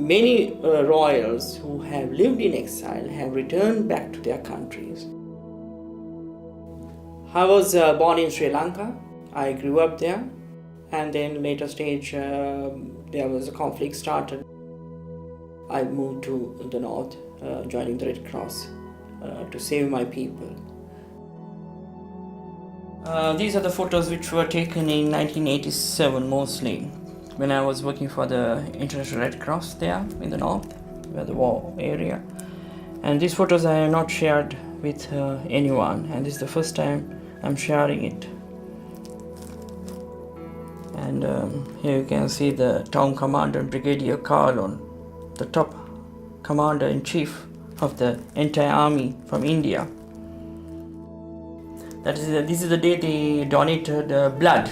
many royals who have lived in exile have returned back to their countries. I was born in Sri Lanka. I grew up there, and then later stage there was a conflict started. I moved to the north, joining the Red Cross to save my people. These are the photos which were taken in 1987 mostly, when I was working for the International Red Cross there in the north, where the war area. And these photos I have not shared with anyone, and this is the first time I'm sharing it. And here you can see the town commander, Brigadier Carlon, the top commander-in-chief of the entire army from India. This is the day they donated blood.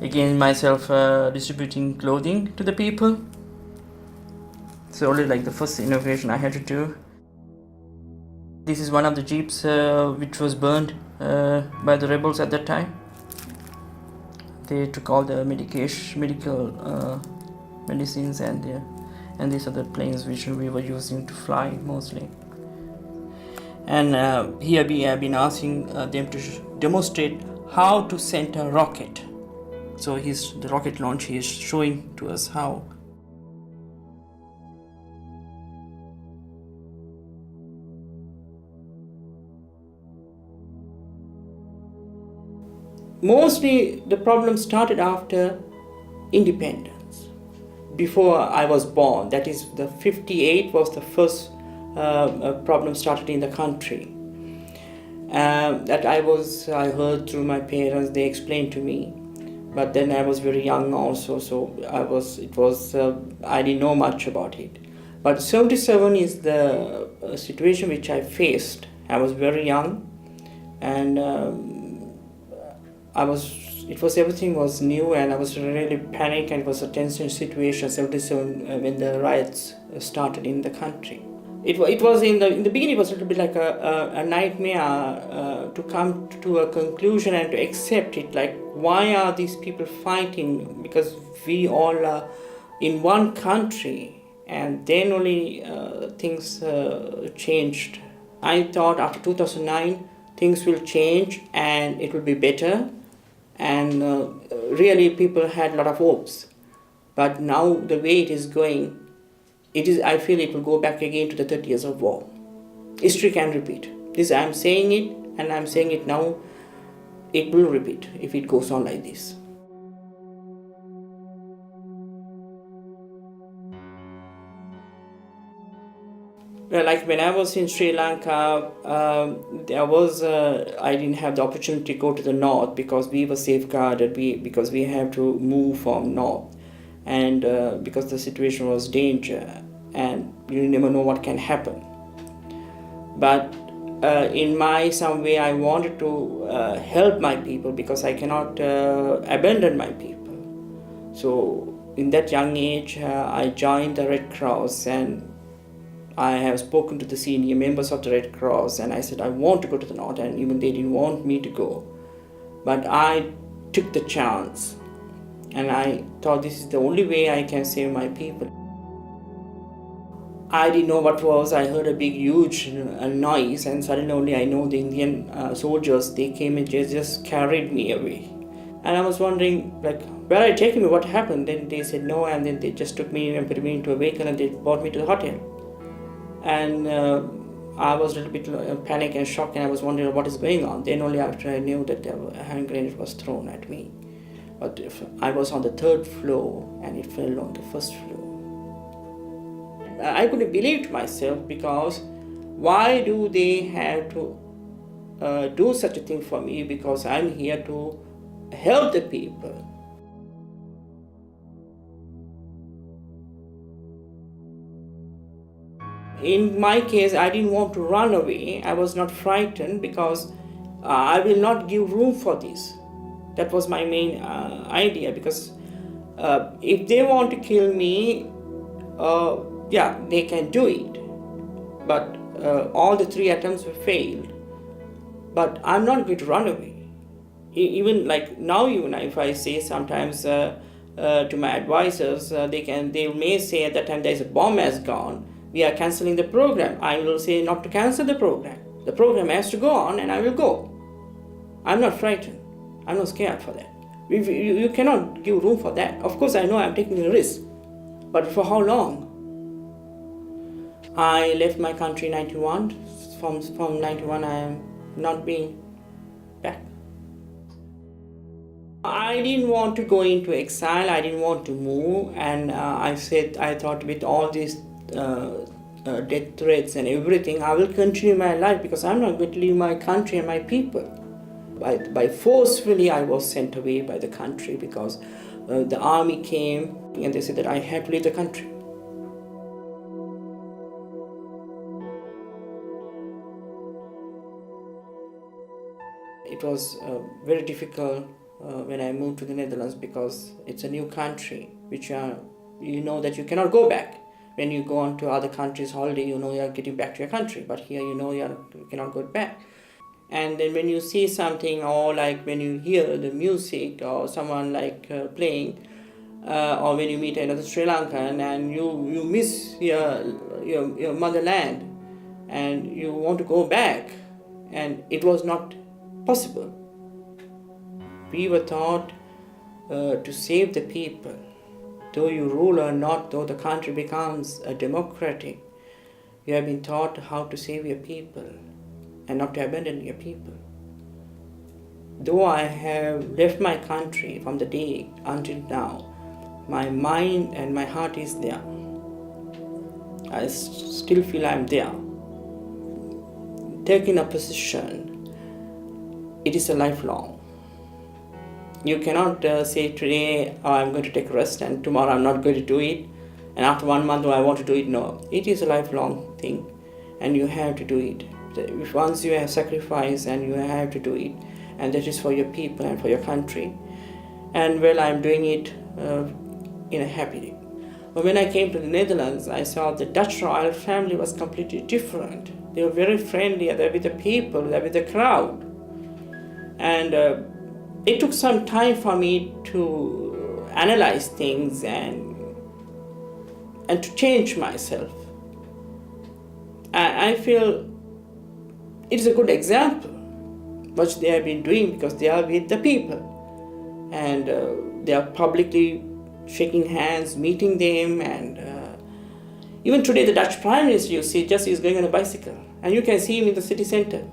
Again, myself distributing clothing to the people. It's only like the first innovation I had to do. This is one of the jeeps which was burned by the rebels at that time. They took all the medical medicines, and these are the planes which we were using to fly mostly. And here we have been asking them to demonstrate how to send a rocket. So the rocket launch, he is showing to us how. Mostly the problem started after independence. Before I was born, that is the 58 was the first problem started in the country. That I heard through my parents, they explained to me. But then I was very young also, so I didn't know much about it. But 77 is the situation which I faced. I was very young, and everything was new, and I was really panicked, and it was a tense situation. 77 when the riots started in the country. It was in the beginning. It was a little bit like a nightmare to come to a conclusion and to accept it. Like, why are these people fighting? Because we all are in one country, and then only things changed. I thought after 2009 things will change and it will be better, and really people had a lot of hopes. But now the way it is going, I feel it will go back again to the 30 years of war. History can repeat. This I'm saying it, and I'm saying it now. It will repeat if it goes on like this. Well, like when I was in Sri Lanka, I didn't have the opportunity to go to the north because we were safeguarded. Because we have to move from north, and because the situation was danger, and you never know what can happen. But in some way I wanted to help my people, because I cannot abandon my people. So in that young age I joined the Red Cross, and I have spoken to the senior members of the Red Cross, and I said I want to go to the north, and even they didn't want me to go. But I took the chance, and I thought this is the only way I can save my people. I didn't know what was. I heard a big, huge noise, and suddenly only I know the Indian soldiers, they came and just carried me away. And I was wondering, like, where are you taking me? What happened? Then they said no, and then they just took me and put me into a vehicle, and they brought me to the hotel. And I was a little bit panicked and shocked, and I was wondering what is going on. Then only after I knew that a hand grenade was thrown at me. But I was on the 3rd floor, and it fell on the 1st floor. I couldn't believe to myself, because why do they have to do such a thing for me? Because I'm here to help the people. In my case, I didn't want to run away. I was not frightened, because I will not give room for this. That was my main idea, because if they want to kill me, they can do it. But all the 3 attempts were failed. But I'm not going to run away. Even like now, even if I say sometimes to my advisors, they may say at that time there is a bomb has gone, we are cancelling the program. I will say not to cancel the program. The program has to go on and I will go. I'm not frightened. I'm not scared for that. You cannot give room for that. Of course, I know I'm taking a risk. But for how long? I left my country in 91. From 91, I am not being back. I didn't want to go into exile. I didn't want to move. And I thought with all these death threats and everything, I will continue my life because I'm not going to leave my country and my people. By forcefully, I was sent away by the country because the army came and they said that I had to leave the country. It was very difficult when I moved to the Netherlands because it's a new country, which you know that you cannot go back. When you go on to other countries' holiday, you know you are getting back to your country, but here you know you cannot go back. And then when you see something, or like when you hear the music or someone like playing, or when you meet another Sri Lankan and you miss your motherland and you want to go back, and it was not possible. We were taught to save the people. Though you rule or not, though the country becomes a democratic, you have been taught how to save your people and not to abandon your people. Though I have left my country from the day until now, my mind and my heart is there. I still feel I'm there. Taking a position, it is a lifelong. You cannot say today, I'm going to take rest and tomorrow I'm not going to do it. And after 1 month, I want to do it. No, it is a lifelong thing and you have to do it. Once you have sacrificed and you have to do it, and that is for your people and for your country. And well, I'm doing it in a happy day. But when I came to the Netherlands, I saw the Dutch royal family was completely different. They were very friendly, they're with the people, they're with the crowd. And it took some time for me to analyze things and to change myself. I feel it is a good example what they have been doing because they are with the people and they are publicly shaking hands, meeting them, and even today the Dutch Prime Minister, you see, just is going on a bicycle and you can see him in the city center.